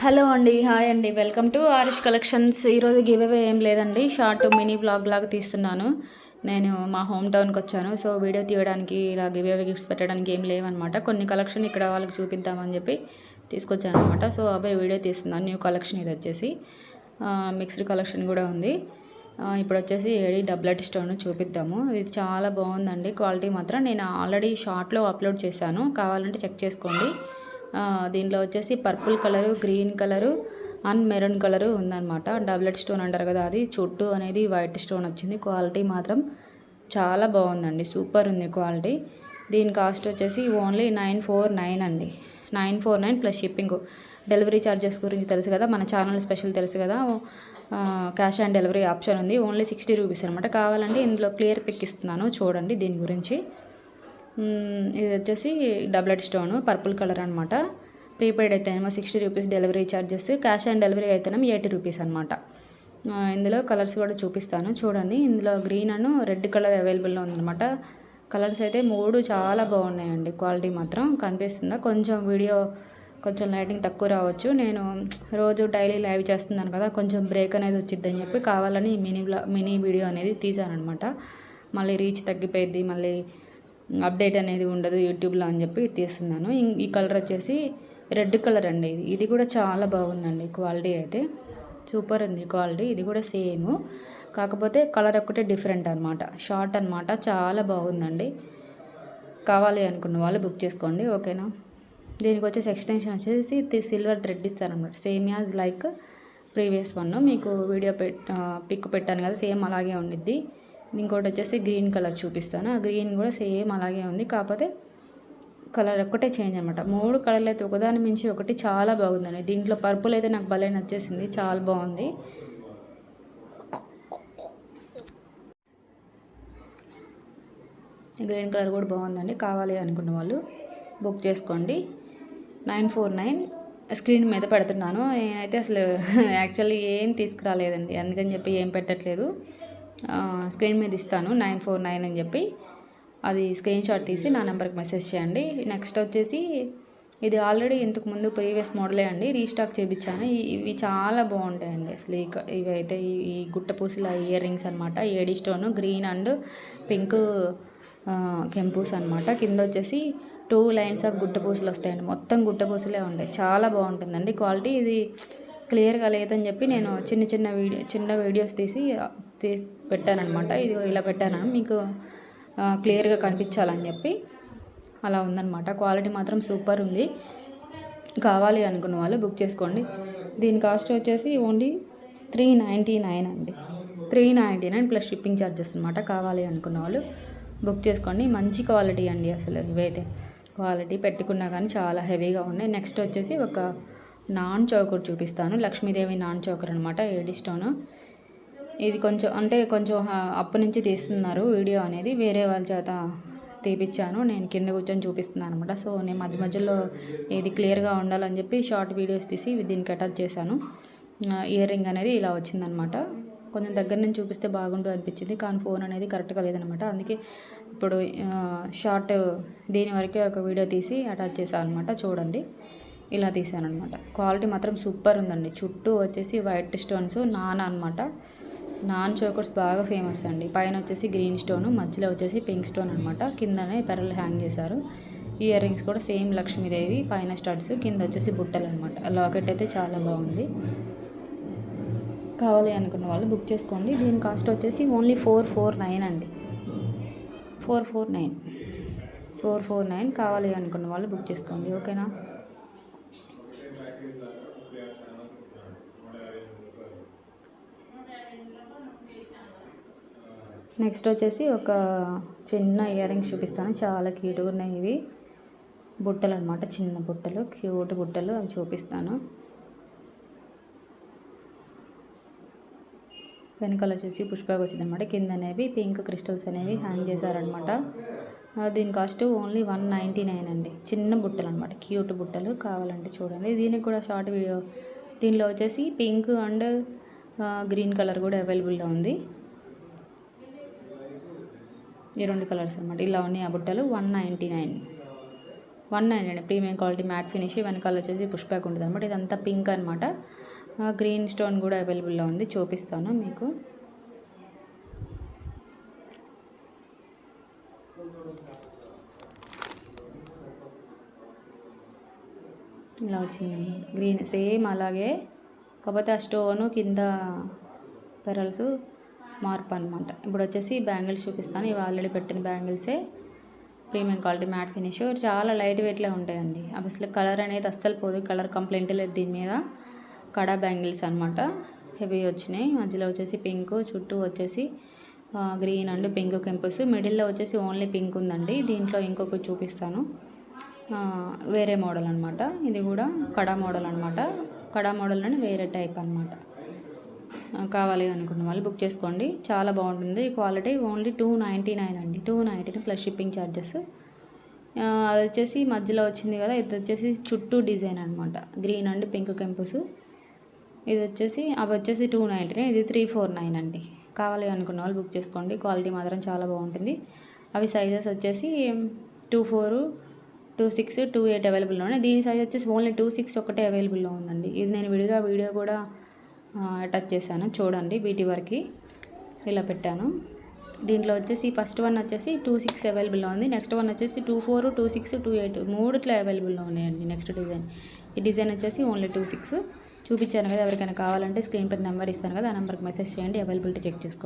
Hello అండి, hi అండి, welcome to RS collections. ఈరోజు గివ్ అవే ఏం లేదండి, షార్ట్ మినీ బ్లాగ్ లాగా తీస్తున్నాను. నేను మా హోమ్ టౌన్కి వచ్చాను. సో వీడియో తీయడానికి ఇలా గివ్ అవే గిఫ్ట్స్ పెట్టడానికి ఏం లేవన్నమాట. కొన్ని కలెక్షన్ ఇక్కడ వాళ్ళకి చూపిద్దామని చెప్పి తీసుకొచ్చాను అనమాట. సో అబ్బాయి వీడియో తీస్తున్నాను. న్యూ కలెక్షన్ ఇది వచ్చేసి మిక్స్డ్ కలెక్షన్ కూడా ఉంది. ఇప్పుడు వచ్చేసి ఏడి డబ్లెట్ స్టోన్ చూపిద్దాము. ఇది చాలా బాగుందండి, క్వాలిటీ మాత్రం. నేను ఆల్రెడీ షార్ట్లో అప్లోడ్ చేశాను, కావాలంటే చెక్ చేసుకోండి. దీనిలో వచ్చేసి purple colour, green colour and maroon colour ఉందన్నమాట. డబ్లెట్ స్టోన్ అంటారు కదా, అది చుట్టూ అనేది వైట్ స్టోన్ వచ్చింది. క్వాలిటీ మాత్రం చాలా బాగుందండి, సూపర్ ఉంది క్వాలిటీ. దీని కాస్ట్ వచ్చేసి ఓన్లీ 949 అండి. 949 ప్లస్ షిప్పింగ్. డెలివరీ ఛార్జెస్ గురించి తెలుసు కదా, మన ఛానల్ స్పెషల్ తెలుసు కదా, క్యాష్ ఆన్ డెలివరీ ఆప్షన్ ఉంది. ఓన్లీ 60 రూపీస్ అనమాట. కావాలంటే ఇందులో క్లియర్ పిక్ ఇస్తున్నాను, చూడండి దీని గురించి. ఇది వచ్చేసి డబ్లెట్ స్టోన్ పర్పుల్ కలర్ అనమాట. ప్రీపెయిడ్ అయితేనేమో 60 rupees delivery charges, cash on delivery అయితేనేమో 80 రూపీస్ అనమాట. ఇందులో కలర్స్ కూడా చూపిస్తాను, చూడండి. ఇందులో గ్రీన్ అను రెడ్ కలర్ అవైలబుల్లో ఉందన్నమాట. కలర్స్ అయితే 3 చాలా బాగున్నాయండి. క్వాలిటీ మాత్రం కనిపిస్తుందా? కొంచెం లైటింగ్ తక్కువ రావచ్చు. నేను రోజు డైలీ లైవ్ చేస్తున్నాను కదా, కొంచెం బ్రేక్ అనేది వచ్చిద్దని చెప్పి కావాలని మినీ వీడియో అనేది తీసానమాట. మళ్ళీ రీచ్ తగ్గిపోయిద్ది, మళ్ళీ అప్డేట్ అనేది ఉండదు యూట్యూబ్లో అని చెప్పి తీస్తున్నాను. ఈ కలర్ వచ్చేసి రెడ్ కలర్ అండి. ఇది కూడా చాలా బాగుందండి, క్వాలిటీ అయితే సూపర్ ఉంది క్వాలిటీ. ఇది కూడా సేమ్, కాకపోతే కలర్ ఒక్కటే డిఫరెంట్ అనమాట. షార్ట్ అనమాట, చాలా బాగుందండి. కావాలి అనుకున్న వాళ్ళు బుక్ చేసుకోండి, ఓకేనా. దీనికి వచ్చేసి ఎక్స్టెన్షన్ వచ్చేసి సిల్వర్ థ్రెడ్ ఇస్తారనమాట, same as like previous one. మీకు వీడియో పిక్ పెట్టాను కదా, సేమ్ అలాగే ఉండిద్ది. ఇంకోటి వచ్చేసి గ్రీన్ కలర్ చూపిస్తాను. ఆ గ్రీన్ కూడా సేమ్ అలాగే ఉంది, కాకపోతే కలర్ ఒక్కటే చేంజ్ అనమాట. 3 కలర్లు అయితే ఒకదాని మించి ఒకటి చాలా బాగుందండి. దీంట్లో పర్పుల్ అయితే నాకు భలే నచ్చేసింది, చాలా బాగుంది. గ్రీన్ కలర్ కూడా బాగుందండి. కావాలి అనుకున్న వాళ్ళు బుక్ చేసుకోండి. 949 స్క్రీన్ మీద పెడుతున్నాను. నేనైతే అసలు యాక్చువల్లీ ఏం తీసుకురాలేదండి, అందుకని చెప్పి ఏం పెట్టట్లేదు. స్క్రీన్ మీద ఇస్తాను 949 అని చెప్పి, అది స్క్రీన్ షాట్ తీసి నా నెంబర్కి మెసేజ్ చేయండి. నెక్స్ట్ వచ్చేసి ఇది ఆల్రెడీ ఇంతకుముందు ప్రీవియస్ మోడలే అండి, రీస్టాక్ చేయించాను. ఇవి చాలా బాగుంటాయండి అసలు. ఇవి అయితే ఈ గుట్టపూసల ఇయర్ రింగ్స్ అనమాట. ఏడి స్టోన్ గ్రీన్ అండ్ పింక్ కెంపూస్ అనమాట. కింద వచ్చేసి 2 లైన్స్ ఆఫ్ గుట్టపూసలు వస్తాయండి. మొత్తం గుట్టపూసలే ఉంటాయి, చాలా బాగుంటుందండి క్వాలిటీ. ఇది క్లియర్గా లేదని చెప్పి నేను చిన్న వీడియోస్ తీసి పెట్టానమాట. ఇది ఇలా పెట్టాను మీకు క్లియర్గా కనిపించాలని చెప్పి, అలా ఉందన్నమాట. క్వాలిటీ మాత్రం సూపర్ ఉంది. కావాలి అనుకున్న వాళ్ళు బుక్ చేసుకోండి. దీని కాస్ట్ వచ్చేసి ఓన్లీ 399 అండి. 399 ప్లస్ షిప్పింగ్ ఛార్జెస్ అనమాట. కావాలి అనుకున్న వాళ్ళు బుక్ చేసుకోండి. మంచి క్వాలిటీ అండి అసలు. ఇవైతే క్వాలిటీ పెట్టుకున్నా కానీ చాలా హెవీగా ఉన్నాయి. నెక్స్ట్ వచ్చేసి ఒక నాన్ చౌకర్ చూపిస్తాను. లక్ష్మీదేవి నాన్ చౌకర్ అనమాట, ఏడి స్టోన్. ఇది కొంచెం అప్పు నుంచి తీస్తున్నారు వీడియో అనేది, వేరే వాళ్ళ చేత తీపిచ్చాను. నేను కింద కూర్చొని చూపిస్తున్నాను అనమాట. సో నేను మధ్యలో ఇది క్లియర్గా ఉండాలని చెప్పి షార్ట్ వీడియోస్ తీసి దీనికి అటాచ్ చేశాను. ఇయర్ రింగ్ అనేది ఇలా వచ్చిందనమాట. కొంచెం దగ్గర నుంచి చూపిస్తే బాగుండు అనిపించింది, కానీ ఫోన్ అనేది కరెక్ట్గా లేదనమాట. అందుకే ఇప్పుడు షార్ట్ దీని వరకే ఒక వీడియో తీసి అటాచ్ చేశాను అనమాట. చూడండి, ఇలా తీసాను అనమాట. క్వాలిటీ మాత్రం సూపర్ ఉందండి. చుట్టూ వచ్చేసి వైట్ స్టోన్స్ అనమాట. నాన్ చోకర్స్ బాగా ఫేమస్ అండి. పైన వచ్చేసి గ్రీన్ స్టోన్, మధ్యలో వచ్చేసి పింక్ స్టోన్ అనమాట. కిందనే పెరల్ హ్యాంగ్ చేశారు. ఇయర్ రింగ్స్ కూడా సేమ్ లక్ష్మీదేవి, పైన స్టడ్స్, కింద వచ్చేసి బుట్టలు అనమాట. లాకెట్ అయితే చాలా బాగుంది. కావాలి అనుకున్న వాళ్ళు బుక్ చేసుకోండి. దీని కాస్ట్ వచ్చేసి ఓన్లీ 449 అండి. 449 కావాలి అనుకున్న వాళ్ళు బుక్ చేసుకోండి, ఓకేనా. నెక్స్ట్ వచ్చేసి ఒక చిన్న ఇయర్ రింగ్స్ చూపిస్తాను, చాలా క్యూట్గా ఉన్నాయి. ఇవి బుట్టలు అనమాట, చిన్న బుట్టలు, క్యూట్ బుట్టలు, అవి చూపిస్తాను. వెనకాల వచ్చేసి పుష్పగా వచ్చింది అనమాట. కింద అనేవి పింక్ క్రిస్టల్స్ అనేవి హ్యాంగ్ చేశారనమాట. దీని కాస్ట్ ఓన్లీ 199 అండి. చిన్న బుట్టలు అనమాట, క్యూట్ బుట్టలు. కావాలంటే చూడండి. దీనికి కూడా షార్ట్ వీడియో. దీనిలో వచ్చేసి పింక్ అండ్ గ్రీన్ కలర్ కూడా అవైలబుల్లో ఉంది. ఈ 2 కలర్స్ అనమాట. ఇలా ఉన్నాయి ఆ బుట్టలు. 199. 190 అండి. Premium quality matte finish. వెనకాల వచ్చేసి పుష్ బ్యాక్ ఉంటుంది అనమాట. ఇదంతా పింక్ అనమాట. గ్రీన్ స్టోన్ కూడా అవైలబుల్లో ఉంది, చూపిస్తాను మీకు. ఇలా వచ్చిందండి గ్రీన్, సేమ్ అలాగే, కాకపోతే ఆ స్టోను కింద పెరల్స్ మార్పు అనమాట. ఇప్పుడు వచ్చేసి బ్యాంగిల్స్ చూపిస్తాను. ఇవి ఆల్రెడీ పెట్టిన బ్యాంగిల్సే, ప్రీమియం క్వాలిటీ మ్యాట్ ఫినిష్. చాలా లైట్ వెయిట్లో ఉంటాయండి. అసలు కలర్ అనేది అస్సలు పోదు, కలర్ కంప్లైంట్ లేదు దీని మీద. కడా బ్యాంగిల్స్ అనమాట, హెవీ వచ్చినాయి. మధ్యలో వచ్చేసి పింక్, చుట్టూ వచ్చేసి గ్రీన్ అండ్ పింక్ కెంపుస్. మిడిల్లో వచ్చేసి ఓన్లీ పింక్ ఉందండి. దీంట్లో ఇంకొకటి చూపిస్తాను, వేరే మోడల్ అనమాట. ఇది కూడా కడా మోడల్ అనమాట. కడా మోడల్లోనే వేరే టైప్ అనమాట. కావాలి అనుకున్న వాళ్ళు బుక్ చేసుకోండి, చాలా బాగుంటుంది. క్వాలిటీ ఓన్లీ 299 అండి. 299 ప్లస్ షిప్పింగ్ ఛార్జెస్. అది వచ్చేసి మధ్యలో వచ్చింది కదా, ఇది వచ్చేసి చుట్టూ డిజైన్ అనమాట, గ్రీన్ అండ్ పింక్ కెంపుస్. ఇది వచ్చేసి అవి వచ్చేసి 299, ఇది 349 అండి. కావాలి అనుకున్న వాళ్ళు బుక్ చేసుకోండి, క్వాలిటీ మాత్రం చాలా బాగుంటుంది. అవి సైజెస్ వచ్చేసి 24, 26, 28 అవైలబుల్లో ఉన్నాయి. దీని సైజ్ వచ్చేసి ఓన్లీ 26 ఒకటే అవైలబుల్లో ఉందండి. ఇది నేను విడిగా వీడియో కూడా అటాచ్ చేశాను, చూడండి. వీటి వరకు ఇలా పెట్టాను. దీంట్లో వచ్చేసి ఫస్ట్ వన్ వచ్చేసి 26 అవైలబుల్లో ఉంది. నెక్స్ట్ వన్ వచ్చేసి 24, 26, 28 మూడిట్లో అవైలబుల్లో ఉన్నాయండి. నెక్స్ట్ డిజైన్, ఈ డిజైన్ వచ్చేసి ఓన్లీ 26 చూపించాను కదా. ఎవరికైనా కావాలంటే స్క్రీన్ పై నెంబర్ ఇస్తాను కదా, ఆ నెంబర్కి మెసేజ్ చేయండి, అవైలబిలిటీ చెక్ చేసుకోండి.